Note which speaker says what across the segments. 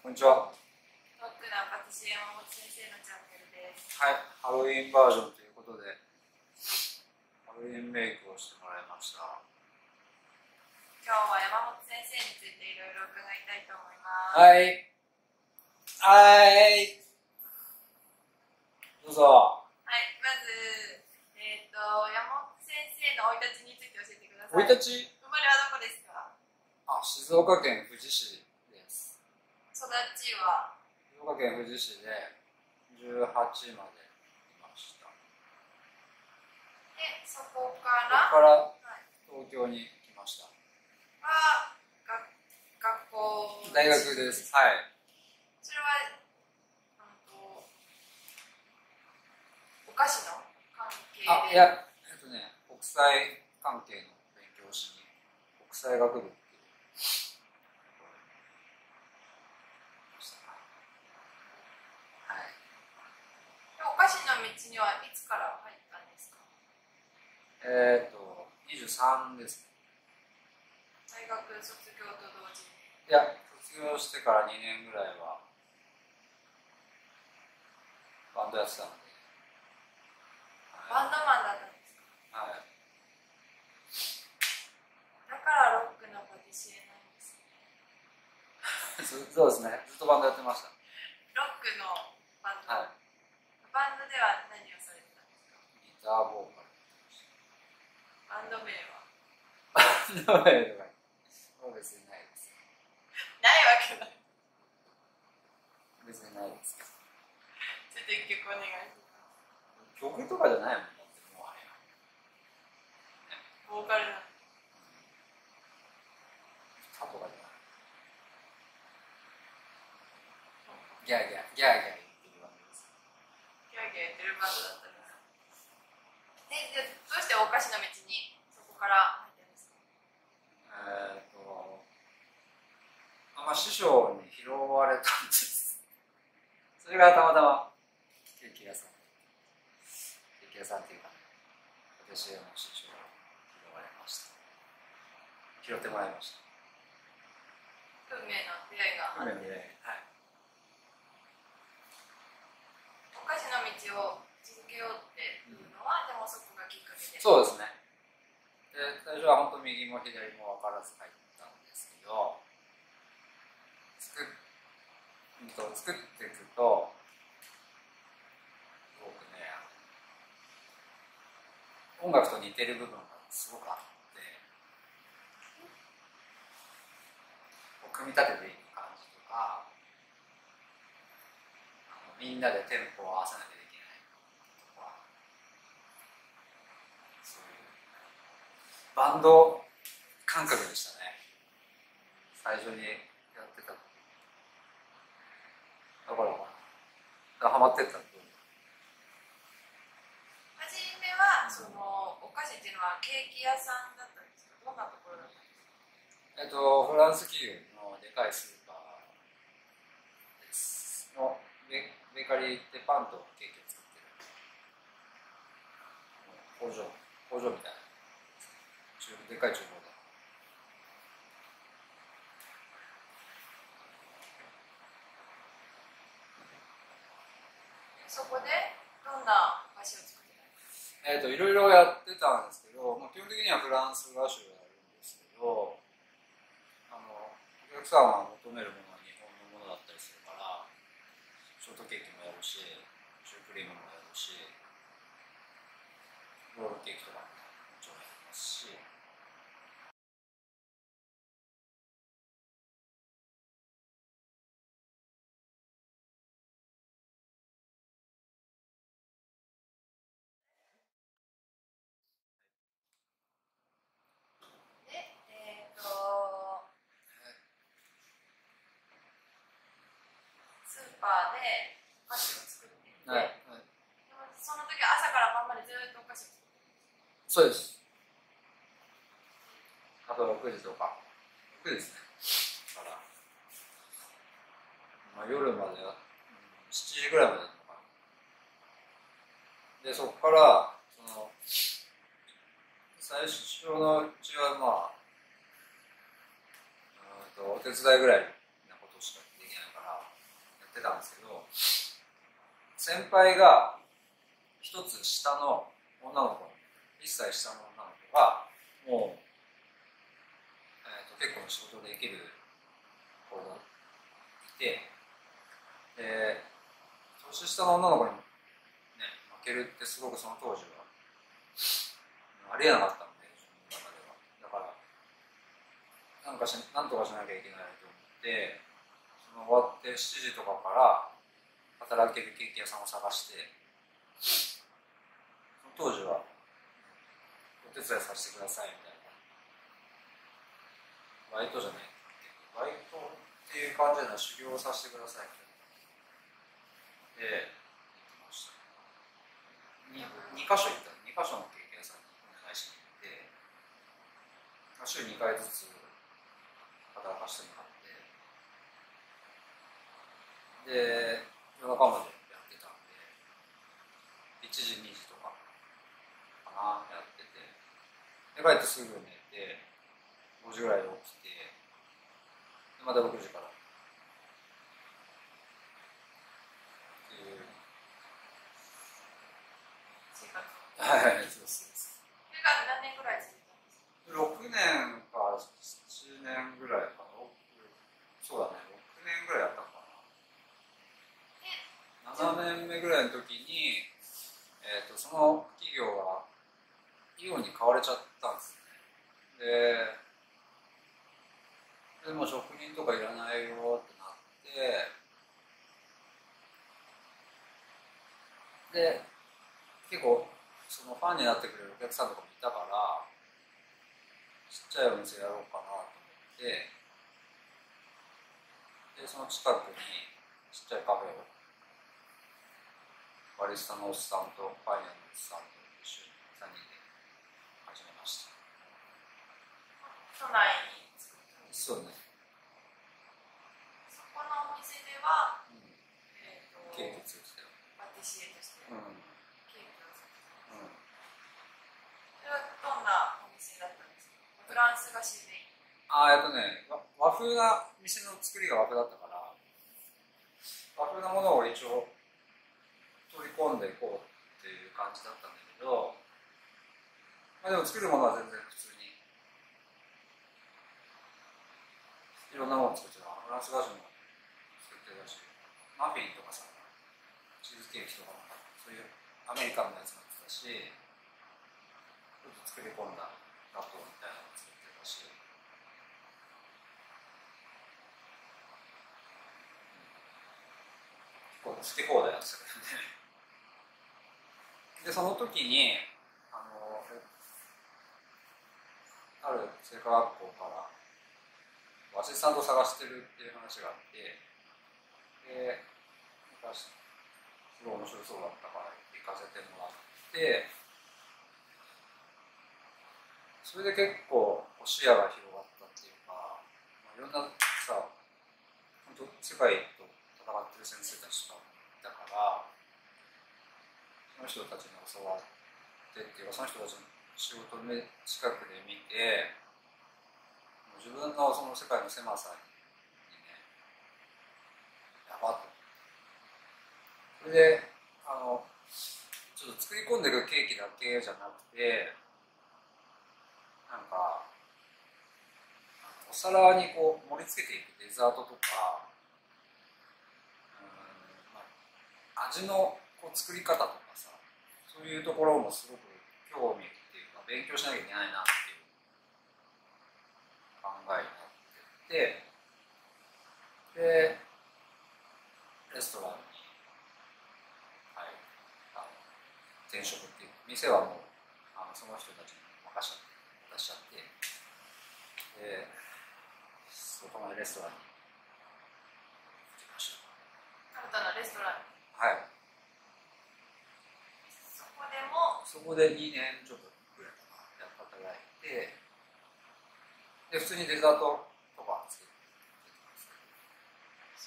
Speaker 1: こんにちは。
Speaker 2: ロックなパティシエ山本先生のチャンネルです。
Speaker 1: はい、ハロウィンバージョンということで、ハロウィンメイクをしてもらいました。
Speaker 2: 今日は山本先生についていろいろ伺いたいと思います。
Speaker 1: はい。はい。どうぞ。
Speaker 2: はい、まず、山本先生の生い立ちについて教えてください。
Speaker 1: 生い立ち？
Speaker 2: 生まれはどこですか？
Speaker 1: 静岡県富士市です。
Speaker 2: 育ちは？
Speaker 1: 静岡県富士市で18までいました。
Speaker 2: で、そこから
Speaker 1: 東京に来ました。
Speaker 2: 学校？
Speaker 1: 大学です。はい。
Speaker 2: それは、お菓子の関係で？
Speaker 1: いや、国際関係の勉強をしに、国際学部っていう。
Speaker 2: お菓子の道にはいつから入ったんですか
Speaker 1: ？23ですね。
Speaker 2: 大学卒業と同時に？
Speaker 1: いや、卒業してから2年ぐらいはバンドやってたので。
Speaker 2: バンドマンだったんですか？
Speaker 1: はい。
Speaker 2: だからロックのパティシエなんですね。
Speaker 1: そうですね。ずっとバンドやってました。
Speaker 2: ロックのバンド。
Speaker 1: はい。
Speaker 2: バンドでは何をされてたんですか？
Speaker 1: ギターボーカル。
Speaker 2: バンド名は？
Speaker 1: バンド名とか別にないです。
Speaker 2: ないわけない。
Speaker 1: 別にないですけど。
Speaker 2: ちょっと一曲お願いします。
Speaker 1: 曲とかじゃないもんだって、もはや。
Speaker 2: ボーカルなの？
Speaker 1: 歌とかじゃない。ギャーギャーギャーギャー言ってるバンドです。
Speaker 2: ギャーギャー言ってるバンドだったんですか？で、どうしてお菓子の道にそこから入ったんですか？
Speaker 1: 師匠に拾われたんです。それがたまたまケーキ屋さんっていうか、私の師匠に拾われました。拾ってもらいました。
Speaker 2: 運命の出会いがあって。
Speaker 1: 運命の出会い。はい。
Speaker 2: お菓子の道を続けようっていうのは、でもそこがきっかけで？
Speaker 1: そうですね。で、最初は本当右も左も分からず入ったんですけど、作っていくと、すごくね、音楽と似てる部分がすごくあって、組み立てていく感じとか、みんなでテンポを合わせなきゃいけないとか、そういうバンド感覚でしたね、最初にやってた。だからハマってった。
Speaker 2: 初めはそのお菓子っていうのはケーキ屋さんだったんですか？どんなところだったんですか？
Speaker 1: フランス企業のでかいスーパーですのベーカリーでパンとケーキを作ってる工場みたいなでかい厨房だ。
Speaker 2: そこでどんなお菓子を作ってたんですか？
Speaker 1: いろいろやってたんですけど、基本的にはフランス菓子をやるんですけど、お客さんが求めるものは日本のものだったりするから、ショートケーキもやるし、シュークリームもやるし、ロールケーキとかももちろんやりますし。
Speaker 2: スーパーでお菓子を作っていて、
Speaker 1: はい、
Speaker 2: その時は朝から晩までずっとお菓子を作っている？
Speaker 1: そうです。あと6時とか6時ですねから、夜まで7時ぐらいまでやるのかな。でそこから最初のうちはお手伝いぐらいなことしかできないから、ってたんですけど、先輩が一つ下の女の子、1歳下の女の子がもう、結構仕事できる子がいて、で年下の女の子に、ね、負けるってすごくその当時はありえなかったので、自分の中では。だからなんとかしなきゃいけないと思って、その終わって7時とかから働けるケーキ屋さんを探して、その当時はお手伝いさせてくださいみたいな、バイトじゃない、バイトっていう感じで修行をさせてくださいみたいな。で、行きました。2箇所行った、2箇所のケーキ屋さんにお願いしに行って、週2回ずつ働かせてもらって、で、夜中までやってたんで、1時、2時とかかな、やってて、で、帰ってすぐ寝て、5時ぐらいで起きて、でまた6時からっていう。
Speaker 2: 生活。
Speaker 1: はい、そうです。
Speaker 2: それが何年ぐらい続いたんですか
Speaker 1: ？6年か7年ぐらいかな。そうだね、6年ぐらいやったのかな。7年目ぐらいの時に、その企業がイオンに買われちゃったんですね。でも職人とかいらないよってなって、で結構そのファンになってくれるお客さんとかもいたから、ちっちゃいお店やろうかなと思って、でその近くにちっちゃいカフェをバリスタのおっさんとパン屋のおっさんと一緒に3人で始めました。
Speaker 2: 都内に作ったんです。
Speaker 1: そうね。
Speaker 2: そこのお店では、
Speaker 1: ケーキ作ってたよ。
Speaker 2: パティシエとしてケー
Speaker 1: うん
Speaker 2: キを作ってたんです。
Speaker 1: うん、
Speaker 2: それはどんなお店だったんですか？フランスが自然。
Speaker 1: 和風な店の作りが和風だったから、和風なものを一応取り込んでいこうっていう感じだったんだけど、まあ、でも作るものは全然普通にいろんなものを作ってた。フランス菓子も作ってたし、マフィンとかさ、チーズケーキとかもそういうアメリカンなやつもやってたし、ちょっと作り込んだガトーみたいなのを作ってたし、結構好き放題やってたけどね。でその時にある製菓学校からアシスタントを探してるっていう話があって、で昔すごい面白そうだったから行かせてもらって、それで結構視野が広がったっていうか、いろんなさ、本当世界と戦ってる先生たちとかいたから、その人たちに教わってっていうか、その人たちの仕事を近くで見て、自分のその世界の狭さにね、やばっと。それでちょっと作り込んでるケーキだけじゃなくて、なんかお皿にこう盛り付けていくデザートとか、味のこう作り方とかさ、そういうところもすごく興味っていうか勉強しなきゃいけないなっていう考えになってて、でレストランに、はい、転職っていう店はもうその人たちに任しちゃって、でそこのレストランに行きました。
Speaker 2: 新たなレストラン。
Speaker 1: はい。そこで2年ちょっとぐらいかな、働いて、で普通にデザートとか作ってます。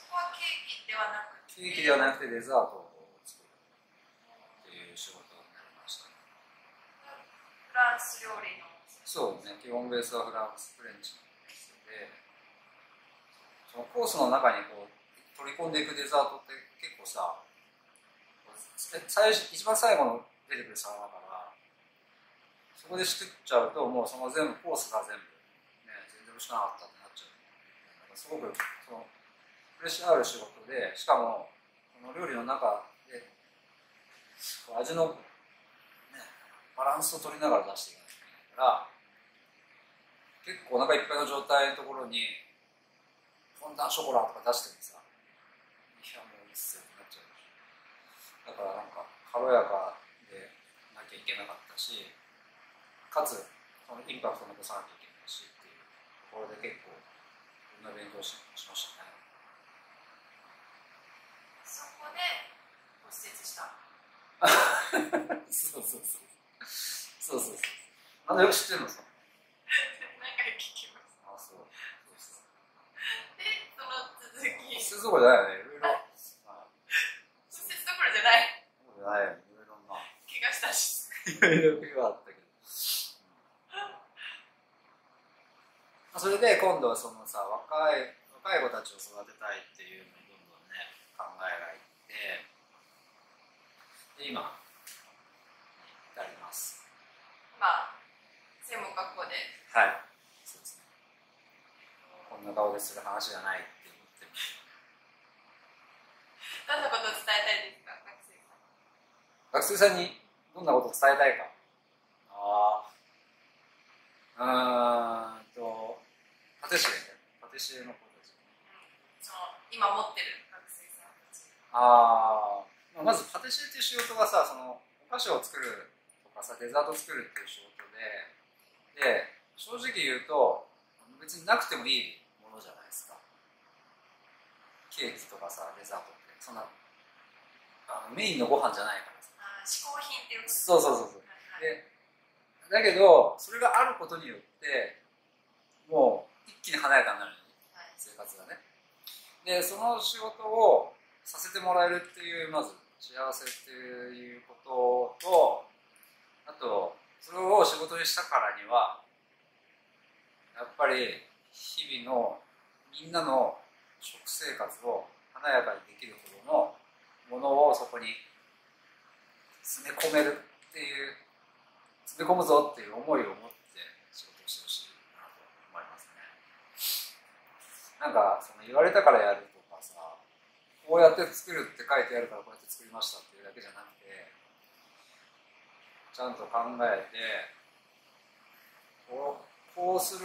Speaker 2: そこはケーキではなくて。
Speaker 1: ケーキではなくてデザートを作るっていう仕事になりました。
Speaker 2: フランス料理の。
Speaker 1: そうね、基本ベースはフランスフレンチのお店で、そのコースの中にこう取り込んでいくデザートって結構さ、一番最後の出てくる皿だから、そこで作っちゃうともうその全部コースが全部、ね、全然美味しくなかったってなっちゃう。すごくそのプレッシャーある仕事で、しかもこの料理の中で味の、ね、バランスを取りながら出していかないといけないから、結構お腹いっぱいの状態のところにフォンダンショコラとか出してもさ、いやもういいっすよってなっちゃう。だからなんか軽やかでなきゃいけなかったし、かつそのインパクトを残さなきゃいけないしっていうところで結構いろんな勉強しましたね。
Speaker 2: そこで骨折した。
Speaker 1: そうそうそうそうそうそう。なんでよく知ってるのさ。
Speaker 2: 何回聞きます。
Speaker 1: あ、そうそうそう。
Speaker 2: で、その続き。
Speaker 1: そういうとこじゃないよね。いろいろ。
Speaker 2: 骨折どころじゃない。
Speaker 1: そうじゃないよ。いろいろな。
Speaker 2: 怪我したし。
Speaker 1: いろいろ怪我あったけど。それで今度はそのさ、若い子たちを育てたいっていうのにどんどんね考えがいって、で今至ります。
Speaker 2: まあ専門学校で。
Speaker 1: はい。そうですね。こんな顔でする話じゃないって思ってる。
Speaker 2: どんなことを伝えたいですか、
Speaker 1: 学生さんにどんなことを伝えたいか。パティシエの子たち。
Speaker 2: その今持ってる学生さんたち。
Speaker 1: まずパティシエっていう仕事がさ、そのお菓子を作るとかさ、デザートを作るっていう仕事で、正直言うと別になくてもいいものじゃないですか。ケーキとかさ、デザートってそんなメインのご飯じゃないからさ。
Speaker 2: 嗜好品っていうこと。
Speaker 1: そうそうそうそう。でだけどそれがあることによってもう一気に華やかになる、生活がね。でその仕事をさせてもらえるっていうまず幸せっていうことと、あとそれを仕事にしたからにはやっぱり日々のみんなの食生活を華やかにできるほどのものをそこに詰め込めるっていう、詰め込むぞっていう思いを持って仕事をしてほしいなと思いますね。なんかその言われたからやるとかさ、こうやって作るって書いてあるからこうやって作りましたっていうだけじゃなくて、ちゃんと考えてこうす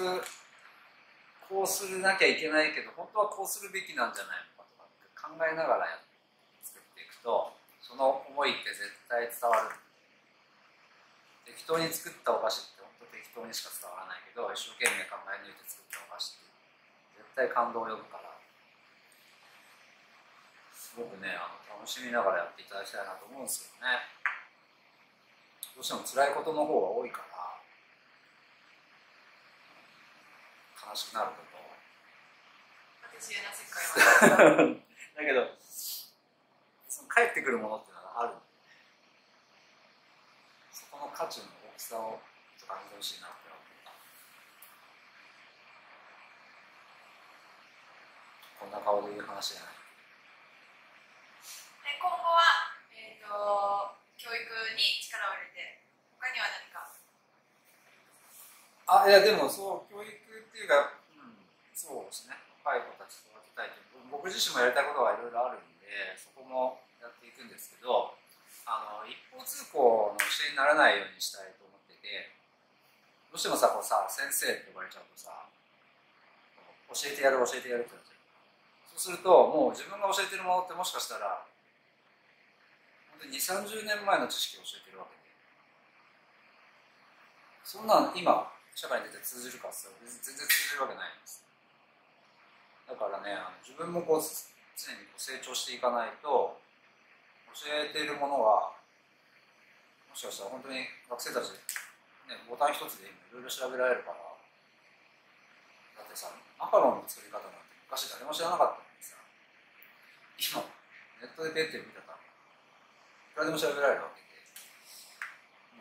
Speaker 1: るなきゃいけないけど本当はこうするべきなんじゃないのかとかって考えながら作っていくと、その思いって絶対伝わる。適当に作ったお菓子って本当適当にしか伝わらないけど、一生懸命考え抜いて作ったお菓子って絶対感動を呼ぶから、すごくね楽しみながらやっていただきたいなと思うんですよね。どうしても辛いことの方が多いから悲しくなること。
Speaker 2: 私の世界は
Speaker 1: だけどその返ってくるものっていうのがあるんで、そこの価値の大きさを感じてほしいなって思った。こんな顔で言う話じゃない。
Speaker 2: で今後は、教育に力を入れて、他には何か。
Speaker 1: いやでもそう教育っていうか、そうですね、若い子たち育てたいという、僕自身もやりたいことがいろいろあるんで、そこもやっていくんですけど、一方通行の教えにならないようにしたいと思ってて、どうしてもさ、先生って呼ばれちゃうとさ、教えてやるってなっちゃう。そうするともう自分が教えてるものってもしかしたら本当に20、30年前の知識を教えてるわけで、そんなん今社会に出て通じるかって言ったら全然通じるわけないんです。だからね、自分も常に成長していかないと、教えているものはもしかしたら本当に学生たち、ね、ボタン一つでいろいろ調べられるから。だってさ、マカロンの作り方なんて昔誰も知らなかったのにさ、今ネットでペッて見たらいくらでも調べられるわけで、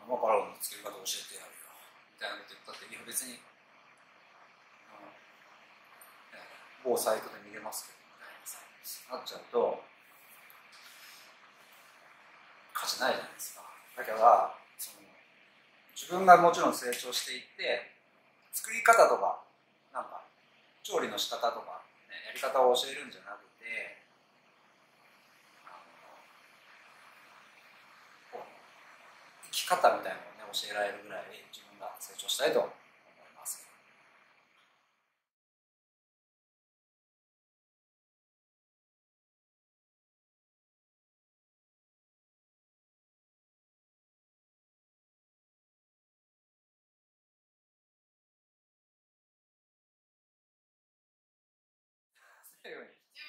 Speaker 1: マカロンの作り方教えてやるよみたいなこと言ったって、いや別に某サイトで見れますけどみたいなさ、なっちゃうと価値ないじゃないですか。だからその自分がもちろん成長していって作り方とかなんか調理の仕方とか、ね、やり方を教えるんじゃなくて生き方みたいなのをね教えられるぐらい自分が成長したいと思います。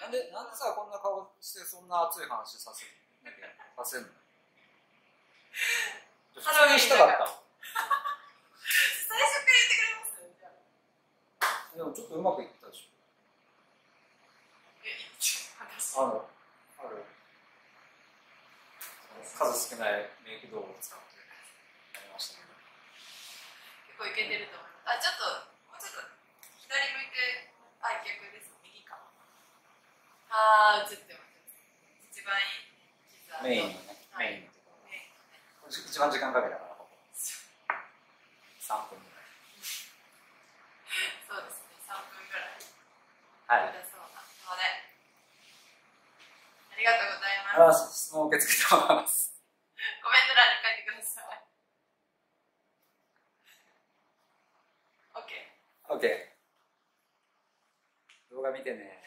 Speaker 1: なんでさこんな顔してそんな熱い話させるの？普通にしたかった。
Speaker 2: 最初から言ってくれます？
Speaker 1: でもちょっとうまくいったでしょ。ある数少ないメイク道具を使ってやりましたけど。
Speaker 2: 結構いけてると思います。ちょっともうちょっと左向いて、逆です。右か。映ってます。一番いい。
Speaker 1: メインのね、メインのところ。一番時間かけたからここ。3分ぐらい。
Speaker 2: そうですね、3分ぐらい。
Speaker 1: はい。
Speaker 2: そうなので、ありがとうございます。
Speaker 1: 質問を受け付けてます。
Speaker 2: コメント欄に書いてください。OK。
Speaker 1: OK。動画見てね。